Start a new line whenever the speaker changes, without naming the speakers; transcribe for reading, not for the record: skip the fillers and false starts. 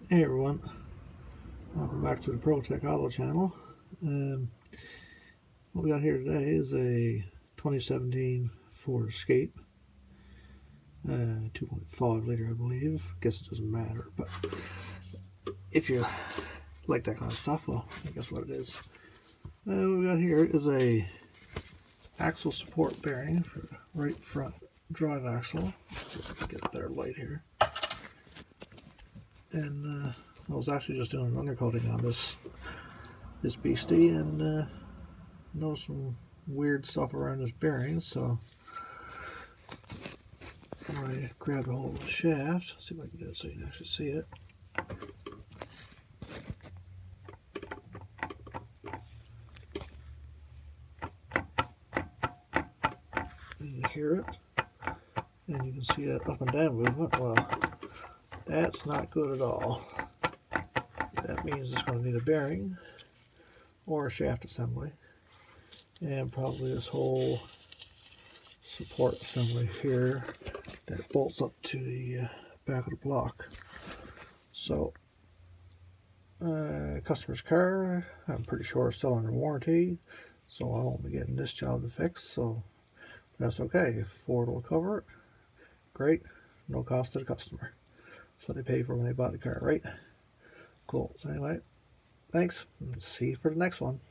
Hey everyone, welcome back to the ProTech Auto channel. What we got here today is a 2017 Ford Escape, 2.5 liter I believe. Guess it doesn't matter, but if you like that kind of stuff, well, I guess what it is. What we got here is a axle support bearing for the right front drive axle. Let's see if I can get a better light here. And I was actually just doing an undercoating on this beastie, and noticed some weird stuff around this bearing, so I grabbed a hold of the shaft. See if I can get it so you can actually see it. You can hear it, and you can see that up and down movement. Well, that's not good at all. That means it's going to need a bearing or a shaft assembly, and probably this whole support assembly here that bolts up to the back of the block. So customer's car, I'm pretty sure is still under warranty, so I won't be getting this job to fix, so that's okay. If Ford will cover it, great, no cost to the customer. So they pay for when they bought the car, right? Cool. So anyway, thanks, and see you for the next one.